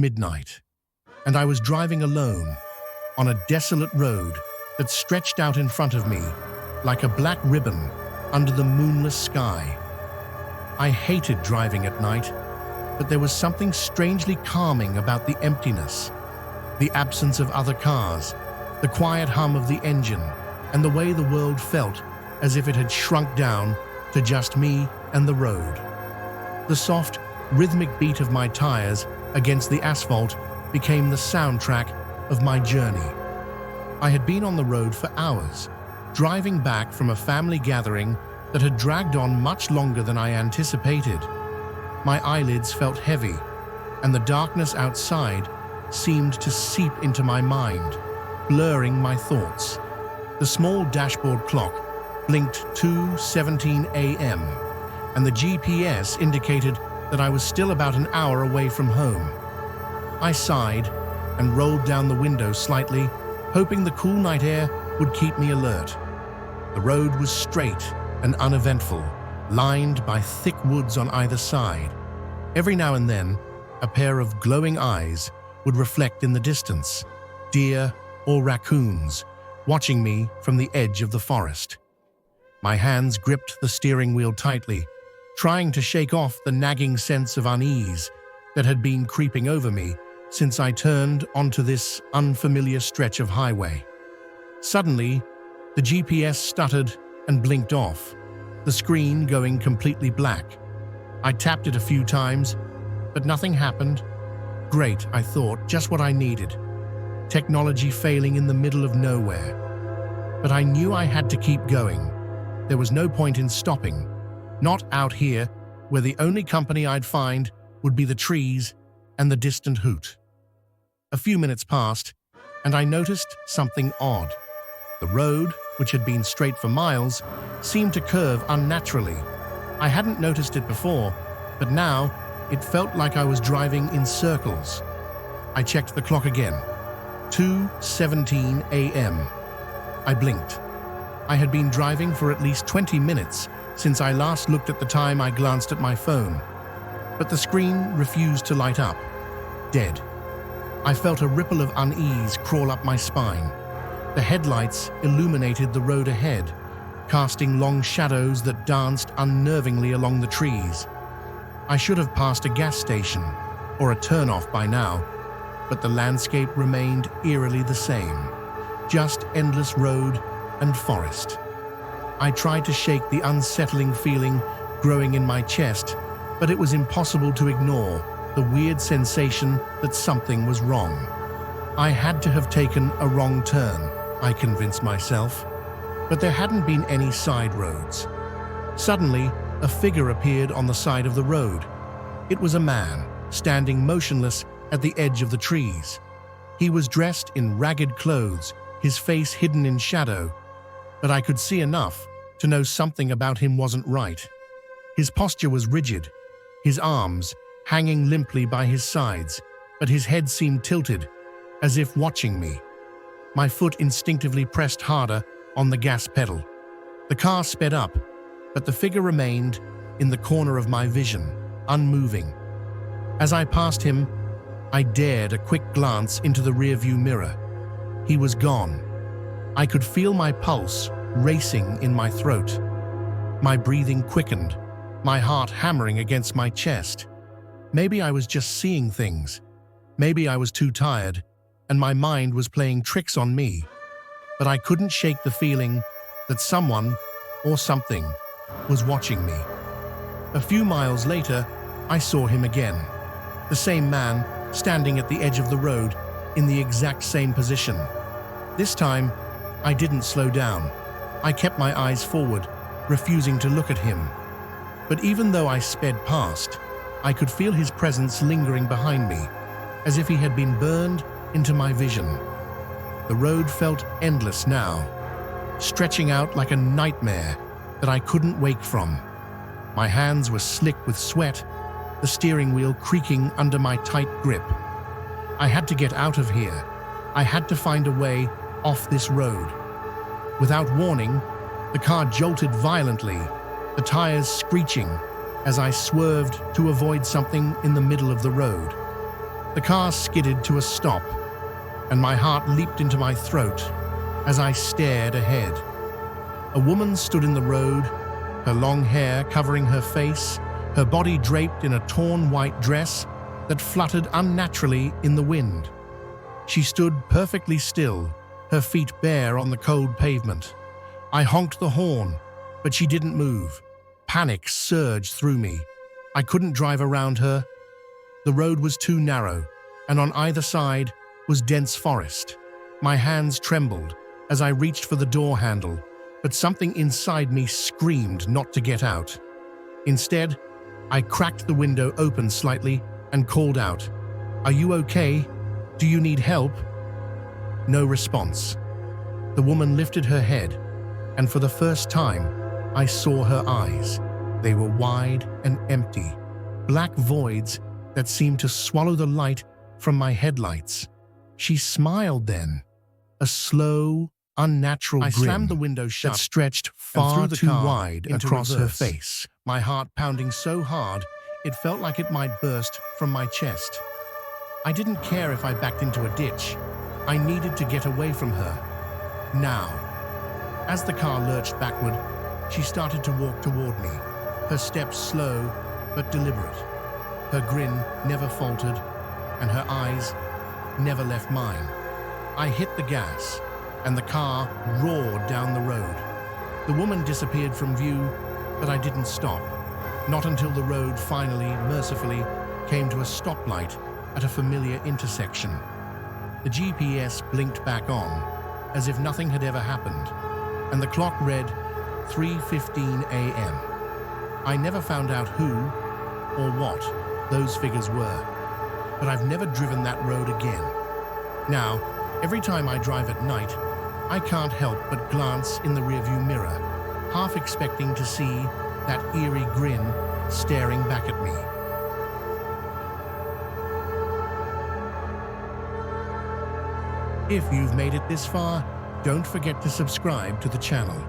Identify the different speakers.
Speaker 1: midnight, and I was driving alone on a desolate road that stretched out in front of me like a black ribbon under the moonless sky. I hated driving at night, but there was something strangely calming about the emptiness, the absence of other cars, the quiet hum of the engine, and the way the world felt as if it had shrunk down to just me and the road. The soft, rhythmic beat of my tires against the asphalt became the soundtrack of my journey. I had been on the road for hours, driving back from a family gathering that had dragged on much longer than I anticipated. My eyelids felt heavy, and the darkness outside seemed to seep into my mind, blurring my thoughts. The small dashboard clock blinked 2:17 a.m., and the GPS indicated that I was still about an hour away from home. I sighed and rolled down the window slightly, hoping the cool night air would keep me alert. The road was straight and uneventful, lined by thick woods on either side. Every now and then, a pair of glowing eyes would reflect in the distance, deer or raccoons, watching me from the edge of the forest. My hands gripped the steering wheel tightly, trying to shake off the nagging sense of unease that had been creeping over me since I turned onto this unfamiliar stretch of highway. Suddenly, the GPS stuttered and blinked off, the screen going completely black. I tapped it a few times, but nothing happened. Great, I thought, just what I needed. Technology failing in the middle of nowhere. But I knew I had to keep going. There was no point in stopping. Not out here, where the only company I'd find would be the trees and the distant hoot. A few minutes passed, and I noticed something odd. The road, which had been straight for miles, seemed to curve unnaturally. I hadn't noticed it before, but now it felt like I was driving in circles. I checked the clock again. 2:17 a.m. I blinked. I had been driving for at least 20 minutes since I last looked at the time. I glanced at my phone, but the screen refused to light up. Dead. I felt a ripple of unease crawl up my spine. The headlights illuminated the road ahead, casting long shadows that danced unnervingly along the trees. I should have passed a gas station or a turnoff by now, but the landscape remained eerily the same, just endless road and forest. I tried to shake the unsettling feeling growing in my chest, but it was impossible to ignore the weird sensation that something was wrong. I had to have taken a wrong turn, I convinced myself, but there hadn't been any side roads. Suddenly, a figure appeared on the side of the road. It was a man, standing motionless at the edge of the trees. He was dressed in ragged clothes, his face hidden in shadow, but I could see enough to know something about him wasn't right. His posture was rigid, his arms hanging limply by his sides, but his head seemed tilted, as if watching me. My foot instinctively pressed harder on the gas pedal. The car sped up, but the figure remained in the corner of my vision, unmoving. As I passed him, I dared a quick glance into the rearview mirror. He was gone. I could feel my pulse racing in my throat. My breathing quickened, my heart hammering against my chest. Maybe I was just seeing things. Maybe I was too tired, and my mind was playing tricks on me. But I couldn't shake the feeling that someone or something was watching me. A few miles later, I saw him again. The same man standing at the edge of the road in the exact same position. This time, I didn't slow down. I kept my eyes forward, refusing to look at him. But even though I sped past, I could feel his presence lingering behind me, as if he had been burned into my vision. The road felt endless now, stretching out like a nightmare that I couldn't wake from. My hands were slick with sweat, the steering wheel creaking under my tight grip. I had to get out of here. I had to find a way off this road. Without warning, the car jolted violently, the tires screeching as I swerved to avoid something in the middle of the road. The car skidded to a stop, and my heart leaped into my throat as I stared ahead. A woman stood in the road, her long hair covering her face, her body draped in a torn white dress that fluttered unnaturally in the wind. She stood perfectly still, her feet bare on the cold pavement. I honked the horn, but she didn't move. Panic surged through me. I couldn't drive around her. The road was too narrow, and on either side was dense forest. My hands trembled as I reached for the door handle, but something inside me screamed not to get out. Instead, I cracked the window open slightly and called out, "Are you okay? Do you need help?" No response. The woman lifted her head, and for the first time, I saw her eyes. They were wide and empty, black voids that seemed to swallow the light from my headlights. She smiled then, a slow, unnatural grin. I slammed the window shut that stretched far too wide across her face, my heart pounding so hard it felt like it might burst from my chest. I didn't care if I backed into a ditch. I needed to get away from her. Now. As the car lurched backward, she started to walk toward me, her steps slow but deliberate. Her grin never faltered, and her eyes never left mine. I hit the gas, and the car roared down the road. The woman disappeared from view, but I didn't stop. Not until the road finally, mercifully, came to a stoplight at a familiar intersection. The GPS blinked back on, as if nothing had ever happened, and the clock read 3:15 a.m. I never found out who or what those figures were, but I've never driven that road again. Now, every time I drive at night, I can't help but glance in the rearview mirror, half expecting to see that eerie grin staring back at me. If you've made it this far, don't forget to subscribe to the channel.